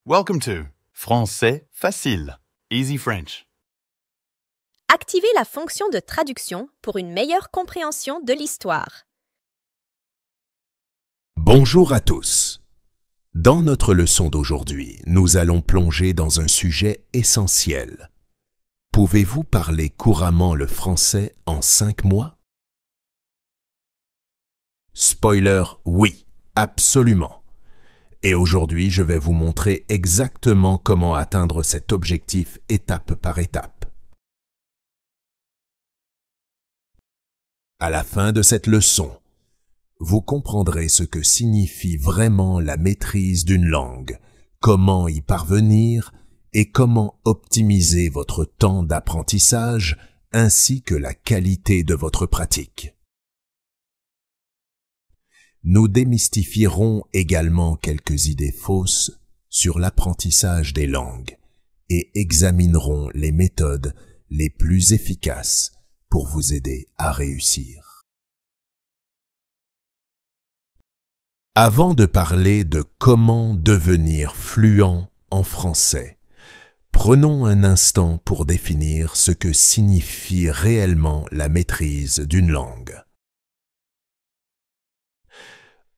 Welcome to Français facile, Easy French. Activez la fonction de traduction pour une meilleure compréhension de l'histoire. Bonjour à tous. Dans notre leçon d'aujourd'hui, nous allons plonger dans un sujet essentiel. Pouvez-vous parler couramment le français en 5 mois? Spoiler, oui, absolument. Et aujourd'hui, je vais vous montrer exactement comment atteindre cet objectif étape par étape. À la fin de cette leçon, vous comprendrez ce que signifie vraiment la maîtrise d'une langue, comment y parvenir et comment optimiser votre temps d'apprentissage ainsi que la qualité de votre pratique. Nous démystifierons également quelques idées fausses sur l'apprentissage des langues et examinerons les méthodes les plus efficaces pour vous aider à réussir. Avant de parler de comment devenir fluent en français, prenons un instant pour définir ce que signifie réellement la maîtrise d'une langue.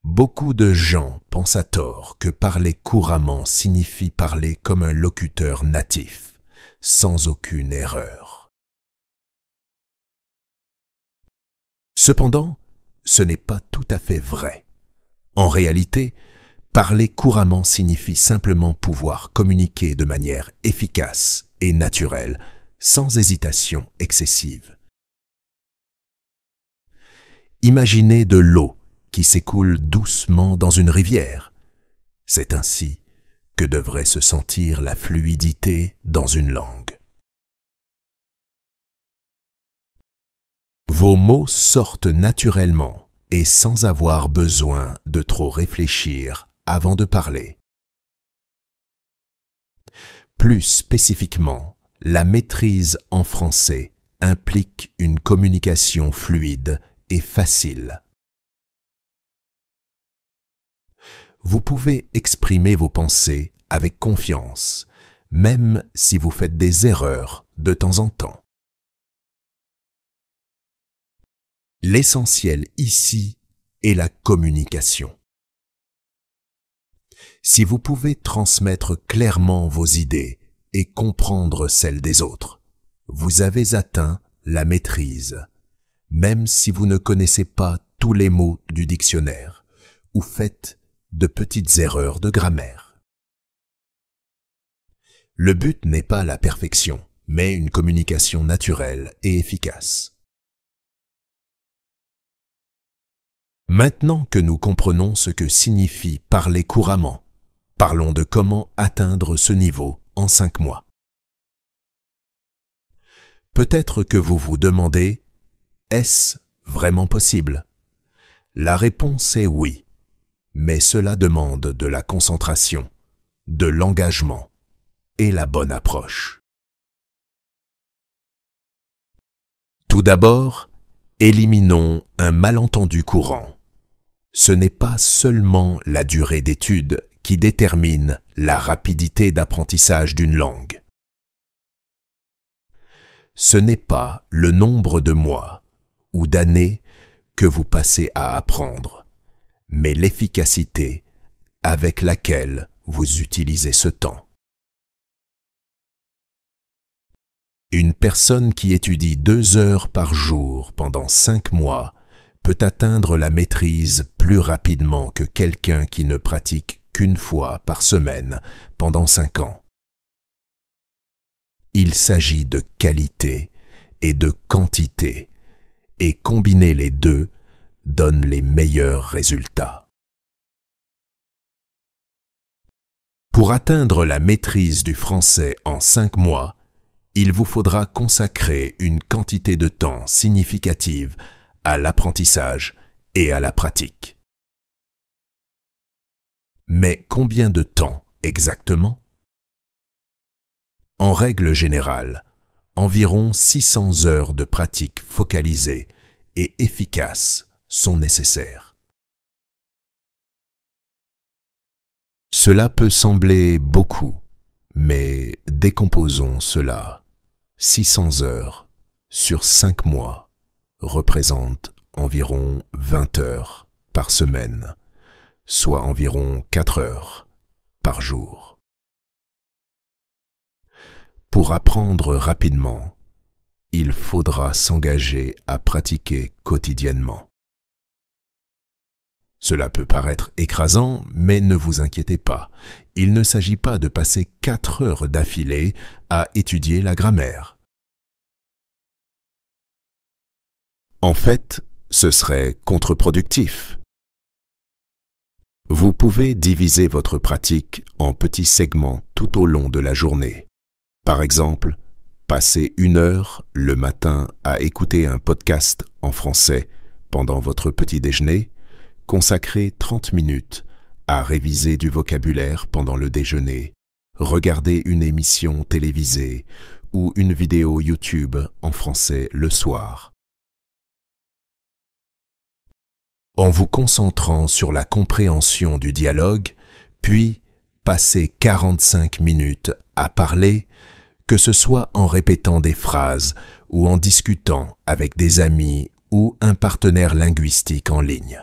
Beaucoup de gens pensent à tort que parler couramment signifie parler comme un locuteur natif, sans aucune erreur. Cependant, ce n'est pas tout à fait vrai. En réalité, parler couramment signifie simplement pouvoir communiquer de manière efficace et naturelle, sans hésitation excessive. Imaginez de l'eau qui s'écoule doucement dans une rivière. C'est ainsi que devrait se sentir la fluidité dans une langue. Vos mots sortent naturellement et sans avoir besoin de trop réfléchir avant de parler. Plus spécifiquement, la maîtrise en français implique une communication fluide et facile. Vous pouvez exprimer vos pensées avec confiance, même si vous faites des erreurs de temps en temps. L'essentiel ici est la communication. Si vous pouvez transmettre clairement vos idées et comprendre celles des autres, vous avez atteint la maîtrise, même si vous ne connaissez pas tous les mots du dictionnaire ou faites de petites erreurs de grammaire. Le but n'est pas la perfection, mais une communication naturelle et efficace. Maintenant que nous comprenons ce que signifie parler couramment, parlons de comment atteindre ce niveau en 5 mois. Peut-être que vous vous demandez, est-ce vraiment possible? La réponse est oui. Mais cela demande de la concentration, de l'engagement et la bonne approche. Tout d'abord, éliminons un malentendu courant. Ce n'est pas seulement la durée d'études qui détermine la rapidité d'apprentissage d'une langue. Ce n'est pas le nombre de mois ou d'années que vous passez à apprendre, mais l'efficacité avec laquelle vous utilisez ce temps. Une personne qui étudie 2 heures par jour pendant 5 mois peut atteindre la maîtrise plus rapidement que quelqu'un qui ne pratique qu'une fois par semaine pendant 5 ans. Il s'agit de qualité et de quantité, et combiner les deux donne les meilleurs résultats. Pour atteindre la maîtrise du français en 5 mois, il vous faudra consacrer une quantité de temps significative à l'apprentissage et à la pratique. Mais combien de temps exactement? En règle générale, environ 600 heures de pratique focalisée et efficace sont nécessaires. Cela peut sembler beaucoup, mais décomposons cela. 600 heures sur 5 mois représentent environ 20 heures par semaine, soit environ 4 heures par jour. Pour apprendre rapidement, il faudra s'engager à pratiquer quotidiennement. Cela peut paraître écrasant, mais ne vous inquiétez pas. Il ne s'agit pas de passer 4 heures d'affilée à étudier la grammaire. En fait, ce serait contre-productif. Vous pouvez diviser votre pratique en petits segments tout au long de la journée. Par exemple, passez 1 heure le matin à écouter un podcast en français pendant votre petit déjeuner, consacrez 30 minutes à réviser du vocabulaire pendant le déjeuner, regarder une émission télévisée ou une vidéo YouTube en français le soir. En vous concentrant sur la compréhension du dialogue, puis passez 45 minutes à parler, que ce soit en répétant des phrases ou en discutant avec des amis ou un partenaire linguistique en ligne.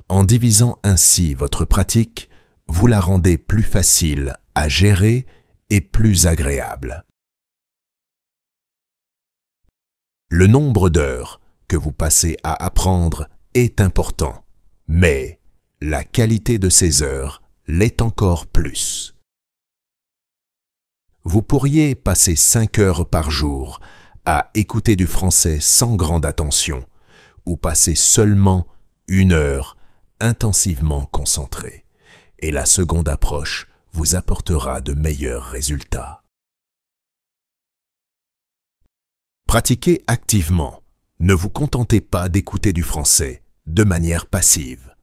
En divisant ainsi votre pratique, vous la rendez plus facile à gérer et plus agréable. Le nombre d'heures que vous passez à apprendre est important, mais la qualité de ces heures l'est encore plus. Vous pourriez passer 5 heures par jour à écouter du français sans grande attention, ou passer seulement 1 heure intensivement concentré, et la seconde approche vous apportera de meilleurs résultats. Pratiquez activement. Ne vous contentez pas d'écouter du français de manière passive.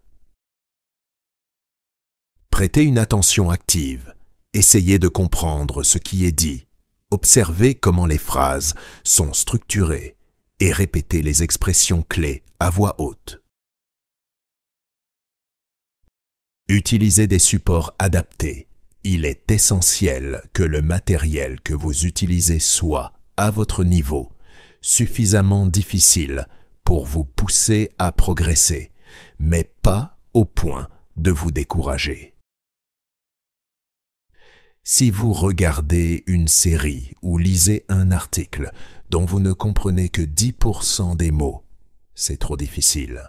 Prêtez une attention active. Essayez de comprendre ce qui est dit. Observez comment les phrases sont structurées et répétez les expressions clés à voix haute. Utilisez des supports adaptés. Il est essentiel que le matériel que vous utilisez soit, à votre niveau, suffisamment difficile pour vous pousser à progresser, mais pas au point de vous décourager. Si vous regardez une série ou lisez un article dont vous ne comprenez que 10% des mots, c'est trop difficile.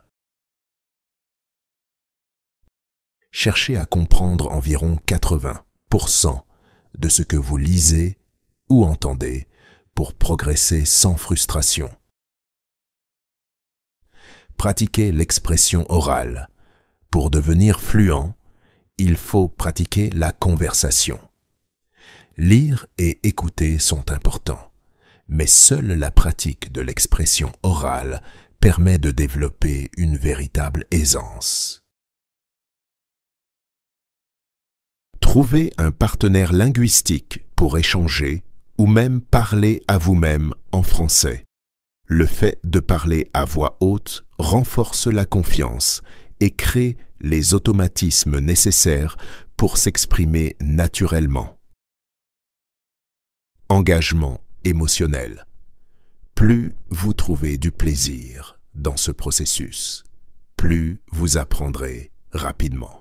Cherchez à comprendre environ 80% de ce que vous lisez ou entendez pour progresser sans frustration. Pratiquez l'expression orale. Pour devenir fluent, il faut pratiquer la conversation. Lire et écouter sont importants, mais seule la pratique de l'expression orale permet de développer une véritable aisance. Trouvez un partenaire linguistique pour échanger ou même parler à vous-même en français. Le fait de parler à voix haute renforce la confiance et crée les automatismes nécessaires pour s'exprimer naturellement. Engagement émotionnel. Plus vous trouvez du plaisir dans ce processus, plus vous apprendrez rapidement.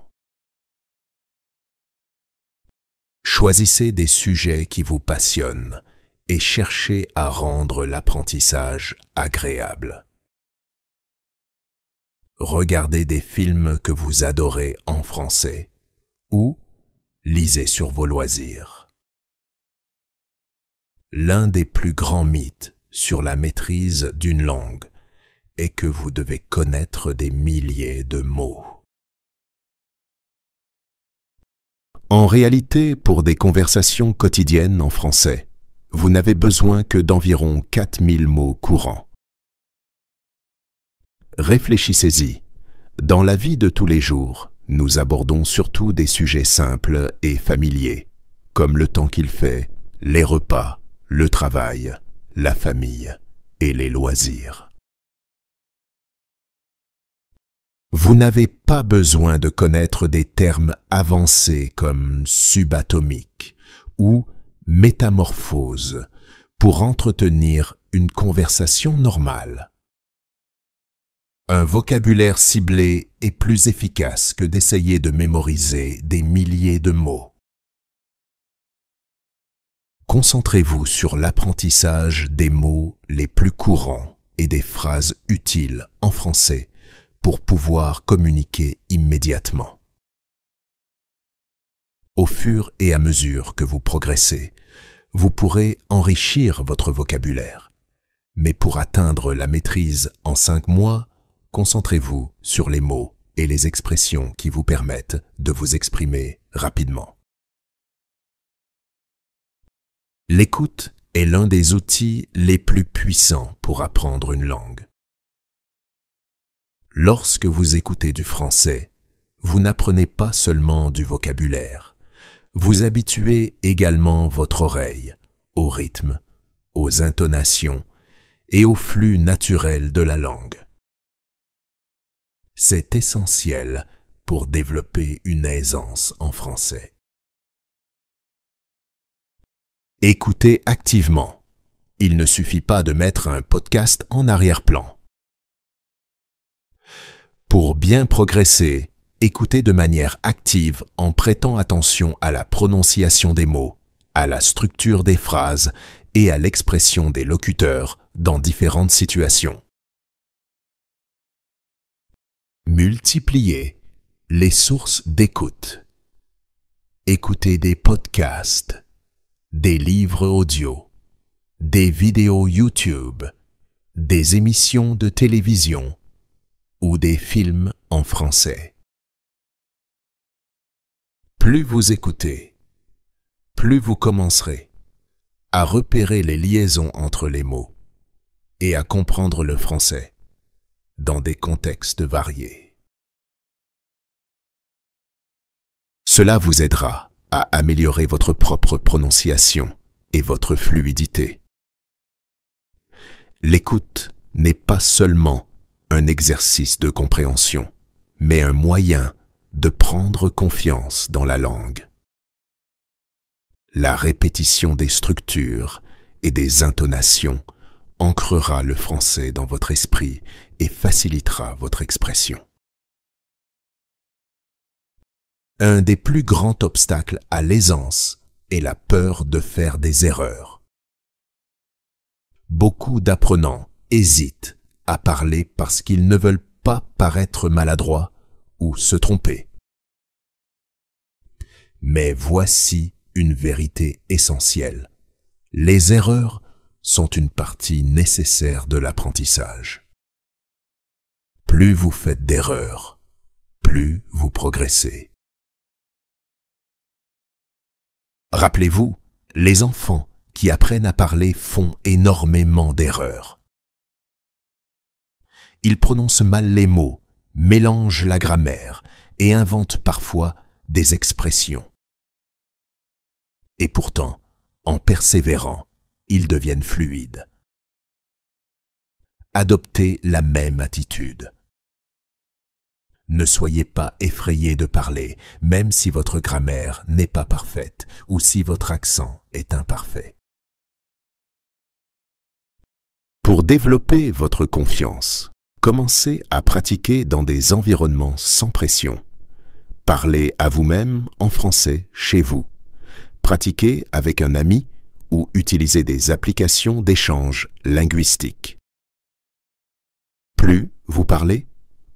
Choisissez des sujets qui vous passionnent et cherchez à rendre l'apprentissage agréable. Regardez des films que vous adorez en français ou lisez sur vos loisirs. L'un des plus grands mythes sur la maîtrise d'une langue est que vous devez connaître des milliers de mots. En réalité, pour des conversations quotidiennes en français, vous n'avez besoin que d'environ 4000 mots courants. Réfléchissez-y. Dans la vie de tous les jours, nous abordons surtout des sujets simples et familiers, comme le temps qu'il fait, les repas, le travail, la famille et les loisirs. Vous n'avez pas besoin de connaître des termes avancés comme subatomique ou métamorphose pour entretenir une conversation normale. Un vocabulaire ciblé est plus efficace que d'essayer de mémoriser des milliers de mots. Concentrez-vous sur l'apprentissage des mots les plus courants et des phrases utiles en français pour pouvoir communiquer immédiatement. Au fur et à mesure que vous progressez, vous pourrez enrichir votre vocabulaire. Mais pour atteindre la maîtrise en 5 mois, concentrez-vous sur les mots et les expressions qui vous permettent de vous exprimer rapidement. L'écoute est l'un des outils les plus puissants pour apprendre une langue. Lorsque vous écoutez du français, vous n'apprenez pas seulement du vocabulaire. Vous habituez également votre oreille au rythme, aux intonations et au flux naturel de la langue. C'est essentiel pour développer une aisance en français. Écoutez activement. Il ne suffit pas de mettre un podcast en arrière-plan. Pour bien progresser, écoutez de manière active en prêtant attention à la prononciation des mots, à la structure des phrases et à l'expression des locuteurs dans différentes situations. Multipliez les sources d'écoute. Écoutez des podcasts, des livres audio, des vidéos YouTube, des émissions de télévision ou des films en français. Plus vous écoutez, plus vous commencerez à repérer les liaisons entre les mots et à comprendre le français dans des contextes variés. Cela vous aidera à améliorer votre propre prononciation et votre fluidité. L'écoute n'est pas seulement un exercice de compréhension, mais un moyen de prendre confiance dans la langue. La répétition des structures et des intonations ancrera le français dans votre esprit et facilitera votre expression. Un des plus grands obstacles à l'aisance est la peur de faire des erreurs. Beaucoup d'apprenants hésitent à parler parce qu'ils ne veulent pas paraître maladroits ou se tromper. Mais voici une vérité essentielle. Les erreurs sont une partie nécessaire de l'apprentissage. Plus vous faites d'erreurs, plus vous progressez. Rappelez-vous, les enfants qui apprennent à parler font énormément d'erreurs. Ils prononcent mal les mots, mélangent la grammaire et inventent parfois des expressions. Et pourtant, en persévérant, ils deviennent fluides. Adoptez la même attitude. Ne soyez pas effrayés de parler, même si votre grammaire n'est pas parfaite ou si votre accent est imparfait. Pour développer votre confiance, commencez à pratiquer dans des environnements sans pression. Parlez à vous-même en français chez vous. Pratiquez avec un ami ou utilisez des applications d'échange linguistique. Plus vous parlez,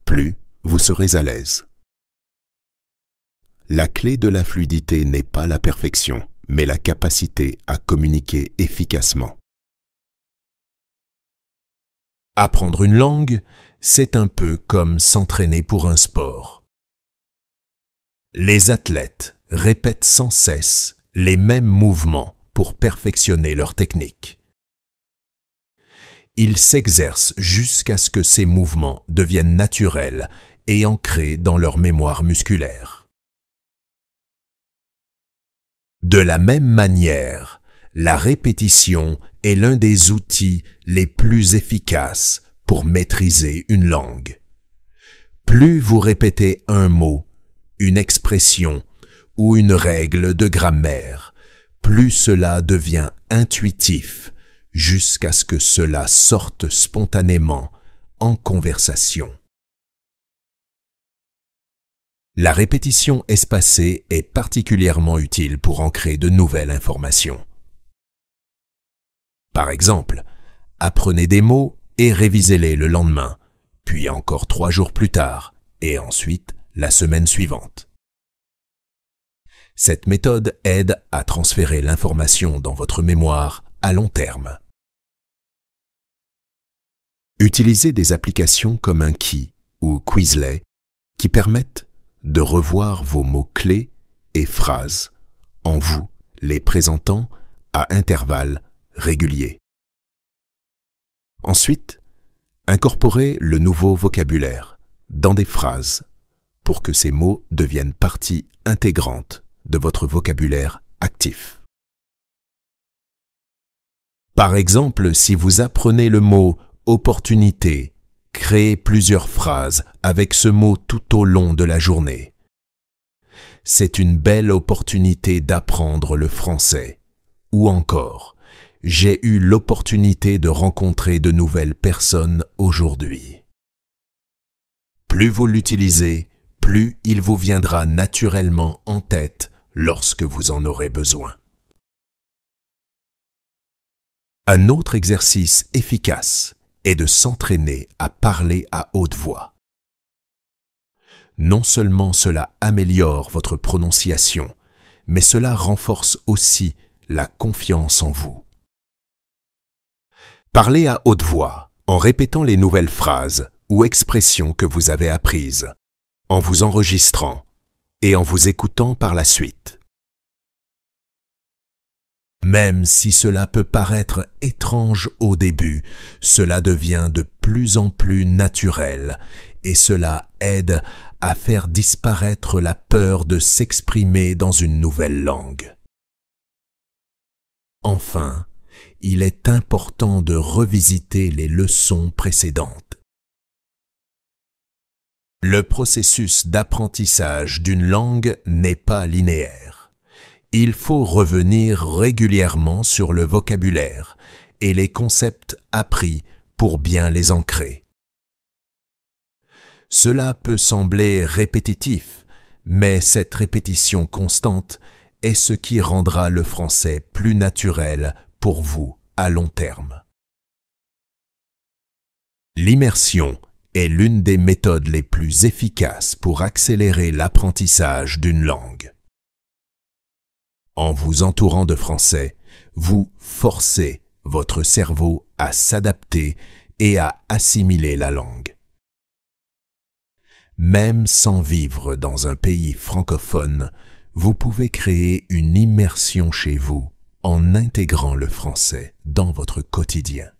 plus vous serez à l'aise. La clé de la fluidité n'est pas la perfection, mais la capacité à communiquer efficacement. Apprendre une langue, c'est un peu comme s'entraîner pour un sport. Les athlètes répètent sans cesse les mêmes mouvements pour perfectionner leur technique. Ils s'exercent jusqu'à ce que ces mouvements deviennent naturels et ancrés dans leur mémoire musculaire. De la même manière, la répétition est l'un des outils les plus efficaces pour maîtriser une langue. Plus vous répétez un mot, une expression ou une règle de grammaire, plus cela devient intuitif jusqu'à ce que cela sorte spontanément en conversation. La répétition espacée est particulièrement utile pour ancrer de nouvelles informations. Par exemple, apprenez des mots et révisez-les le lendemain, puis encore 3 jours plus tard, et ensuite la semaine suivante. Cette méthode aide à transférer l'information dans votre mémoire à long terme. Utilisez des applications comme Anki ou Quizlet qui permettent de revoir vos mots-clés et phrases en vous les présentant à intervalles réguliers. Ensuite, incorporez le nouveau vocabulaire dans des phrases pour que ces mots deviennent partie intégrante de votre vocabulaire actif. Par exemple, si vous apprenez le mot « opportunité », créez plusieurs phrases avec ce mot tout au long de la journée. C'est une belle opportunité d'apprendre le français. Ou encore, j'ai eu l'opportunité de rencontrer de nouvelles personnes aujourd'hui. Plus vous l'utilisez, plus il vous viendra naturellement en tête lorsque vous en aurez besoin. Un autre exercice efficace est de s'entraîner à parler à haute voix. Non seulement cela améliore votre prononciation, mais cela renforce aussi la confiance en vous. Parlez à haute voix en répétant les nouvelles phrases ou expressions que vous avez apprises, en vous enregistrant et en vous écoutant par la suite. Même si cela peut paraître étrange au début, cela devient de plus en plus naturel et cela aide à faire disparaître la peur de s'exprimer dans une nouvelle langue. Enfin, il est important de revisiter les leçons précédentes. Le processus d'apprentissage d'une langue n'est pas linéaire. Il faut revenir régulièrement sur le vocabulaire et les concepts appris pour bien les ancrer. Cela peut sembler répétitif, mais cette répétition constante est ce qui rendra le français plus naturel pour vous à long terme. L'immersion est l'une des méthodes les plus efficaces pour accélérer l'apprentissage d'une langue. En vous entourant de français, vous forcez votre cerveau à s'adapter et à assimiler la langue. Même sans vivre dans un pays francophone, vous pouvez créer une immersion chez vous en intégrant le français dans votre quotidien.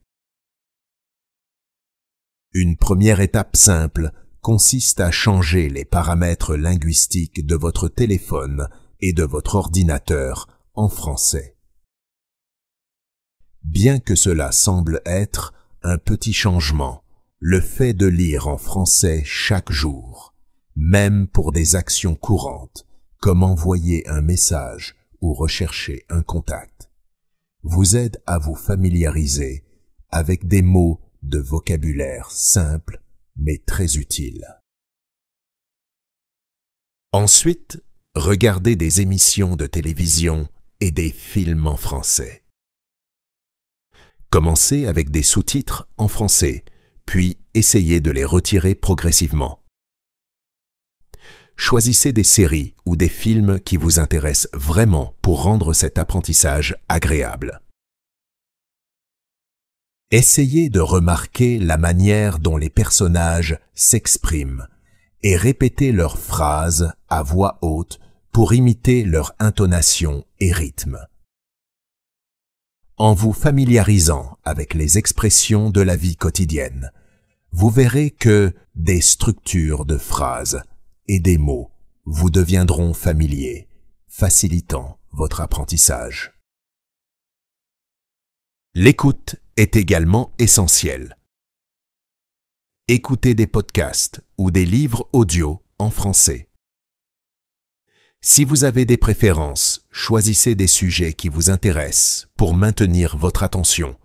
Une première étape simple consiste à changer les paramètres linguistiques de votre téléphone et de votre ordinateur en français. Bien que cela semble être un petit changement, le fait de lire en français chaque jour, même pour des actions courantes, comme envoyer un message ou rechercher un contact, vous aide à vous familiariser avec des mots de vocabulaire simples mais très utiles. Ensuite, regardez des émissions de télévision et des films en français. Commencez avec des sous-titres en français, puis essayez de les retirer progressivement. Choisissez des séries ou des films qui vous intéressent vraiment pour rendre cet apprentissage agréable. Essayez de remarquer la manière dont les personnages s'expriment et répétez leurs phrases à voix haute pour imiter leur intonation et rythme. En vous familiarisant avec les expressions de la vie quotidienne, vous verrez que des structures de phrases et des mots vous deviendront familiers, facilitant votre apprentissage. L'écoute est également essentielle. Écoutez des podcasts ou des livres audio en français. Si vous avez des préférences, choisissez des sujets qui vous intéressent pour maintenir votre attention,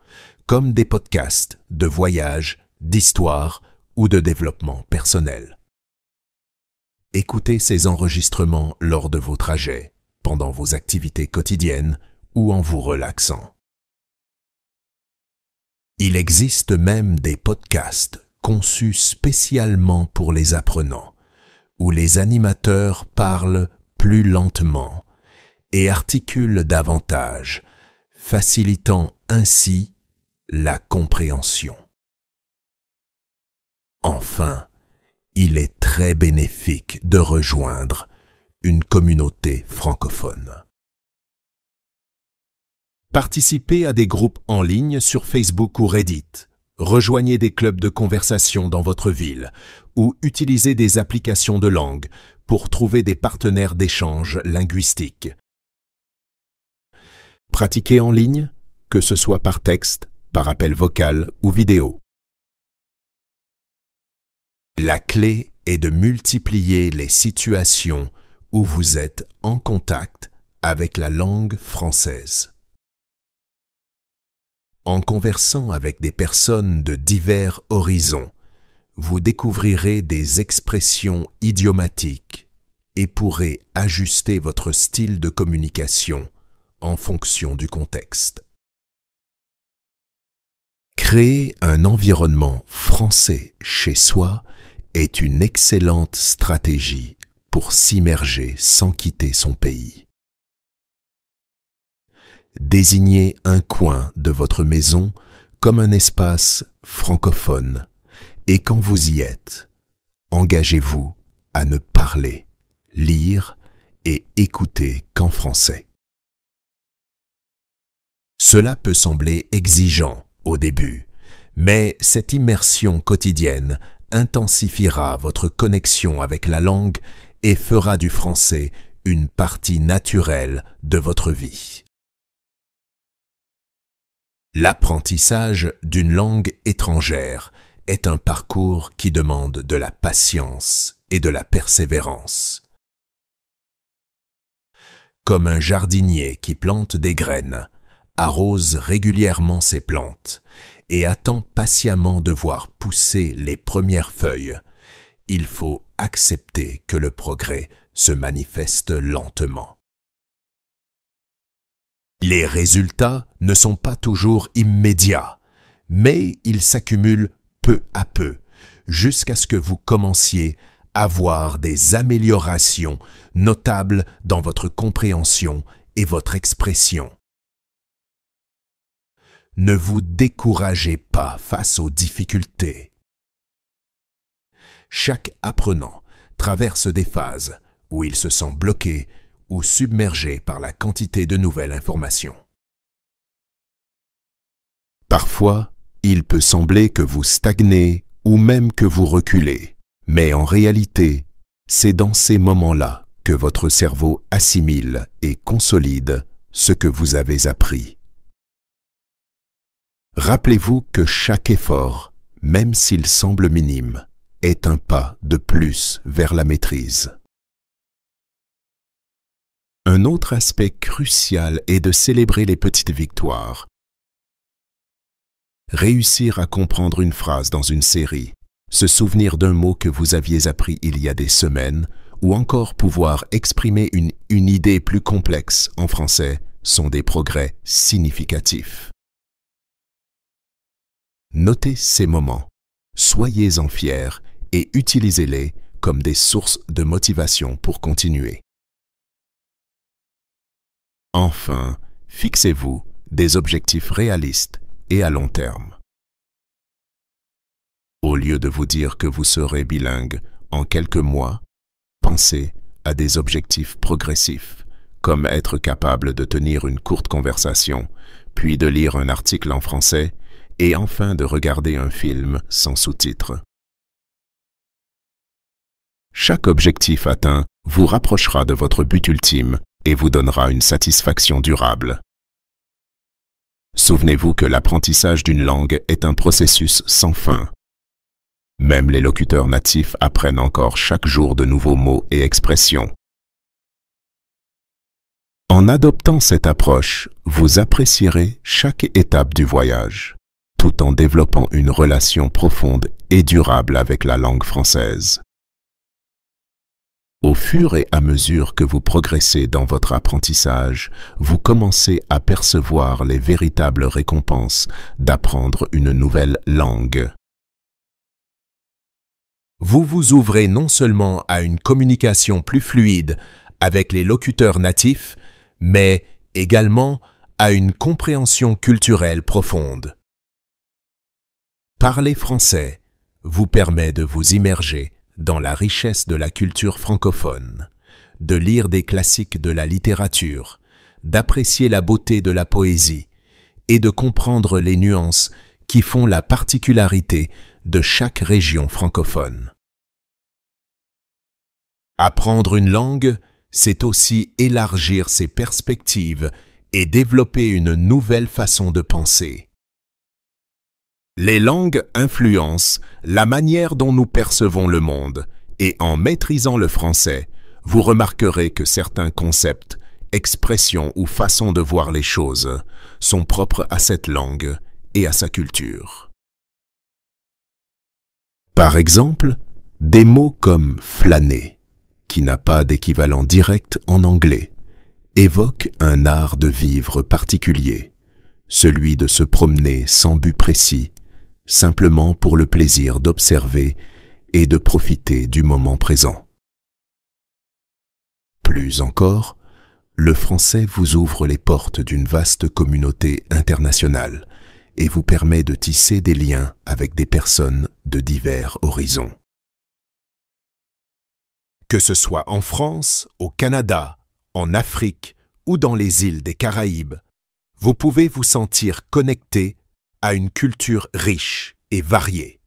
comme des podcasts de voyage, d'histoire ou de développement personnel. Écoutez ces enregistrements lors de vos trajets, pendant vos activités quotidiennes ou en vous relaxant. Il existe même des podcasts conçus spécialement pour les apprenants, où les animateurs parlent plus lentement et articulent davantage, facilitant ainsi la compréhension. Enfin, il est très bénéfique de rejoindre une communauté francophone. Participez à des groupes en ligne sur Facebook ou Reddit. Rejoignez des clubs de conversation dans votre ville ou utilisez des applications de langue pour trouver des partenaires d'échange linguistique. Pratiquez en ligne, que ce soit par texte, par appel vocal ou vidéo. La clé est de multiplier les situations où vous êtes en contact avec la langue française. En conversant avec des personnes de divers horizons, vous découvrirez des expressions idiomatiques et pourrez ajuster votre style de communication en fonction du contexte. Créer un environnement français chez soi est une excellente stratégie pour s'immerger sans quitter son pays. Désignez un coin de votre maison comme un espace francophone et quand vous y êtes, engagez-vous à ne parler, lire et écouter qu'en français. Cela peut sembler exigeant au début, mais cette immersion quotidienne intensifiera votre connexion avec la langue et fera du français une partie naturelle de votre vie. L'apprentissage d'une langue étrangère est un parcours qui demande de la patience et de la persévérance. Comme un jardinier qui plante des graines, arrose régulièrement ses plantes et attend patiemment de voir pousser les premières feuilles, il faut accepter que le progrès se manifeste lentement. Les résultats ne sont pas toujours immédiats, mais ils s'accumulent peu à peu, jusqu'à ce que vous commenciez à voir des améliorations notables dans votre compréhension et votre expression. Ne vous découragez pas face aux difficultés. Chaque apprenant traverse des phases où il se sent bloqué ou submergé par la quantité de nouvelles informations. Parfois, il peut sembler que vous stagnez ou même que vous reculez, mais en réalité, c'est dans ces moments-là que votre cerveau assimile et consolide ce que vous avez appris. Rappelez-vous que chaque effort, même s'il semble minime, est un pas de plus vers la maîtrise. Un autre aspect crucial est de célébrer les petites victoires. Réussir à comprendre une phrase dans une série, se souvenir d'un mot que vous aviez appris il y a des semaines, ou encore pouvoir exprimer une idée plus complexe en français sont des progrès significatifs. Notez ces moments, soyez-en fiers et utilisez-les comme des sources de motivation pour continuer. Enfin, fixez-vous des objectifs réalistes et à long terme. Au lieu de vous dire que vous serez bilingue en quelques mois, pensez à des objectifs progressifs, comme être capable de tenir une courte conversation, puis de lire un article en français, et enfin de regarder un film sans sous-titres. Chaque objectif atteint vous rapprochera de votre but ultime et vous donnera une satisfaction durable. Souvenez-vous que l'apprentissage d'une langue est un processus sans fin. Même les locuteurs natifs apprennent encore chaque jour de nouveaux mots et expressions. En adoptant cette approche, vous apprécierez chaque étape du voyage, tout en développant une relation profonde et durable avec la langue française. Au fur et à mesure que vous progressez dans votre apprentissage, vous commencez à percevoir les véritables récompenses d'apprendre une nouvelle langue. Vous vous ouvrez non seulement à une communication plus fluide avec les locuteurs natifs, mais également à une compréhension culturelle profonde. Parler français vous permet de vous immerger dans la richesse de la culture francophone, de lire des classiques de la littérature, d'apprécier la beauté de la poésie et de comprendre les nuances qui font la particularité de chaque région francophone. Apprendre une langue, c'est aussi élargir ses perspectives et développer une nouvelle façon de penser. Les langues influencent la manière dont nous percevons le monde, et en maîtrisant le français, vous remarquerez que certains concepts, expressions ou façons de voir les choses sont propres à cette langue et à sa culture. Par exemple, des mots comme « flâner », qui n'a pas d'équivalent direct en anglais, évoquent un art de vivre particulier, celui de se promener sans but précis, simplement pour le plaisir d'observer et de profiter du moment présent. Plus encore, le français vous ouvre les portes d'une vaste communauté internationale et vous permet de tisser des liens avec des personnes de divers horizons. Que ce soit en France, au Canada, en Afrique ou dans les îles des Caraïbes, vous pouvez vous sentir connecté à une culture riche et variée.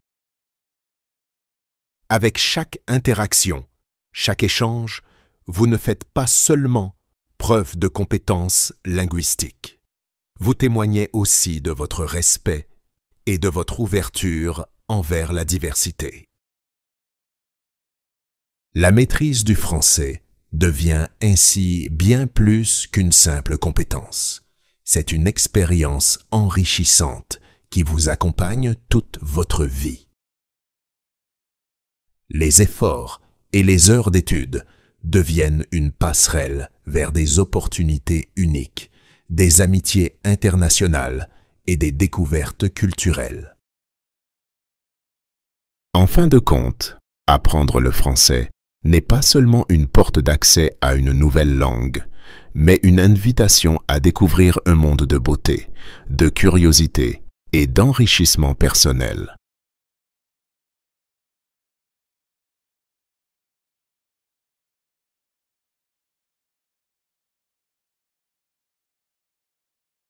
Avec chaque interaction, chaque échange, vous ne faites pas seulement preuve de compétences linguistiques. Vous témoignez aussi de votre respect et de votre ouverture envers la diversité. La maîtrise du français devient ainsi bien plus qu'une simple compétence. C'est une expérience enrichissante qui vous accompagne toute votre vie. Les efforts et les heures d'études deviennent une passerelle vers des opportunités uniques, des amitiés internationales et des découvertes culturelles. En fin de compte, apprendre le français n'est pas seulement une porte d'accès à une nouvelle langue, mais une invitation à découvrir un monde de beauté, de curiosité et d'enrichissement personnel.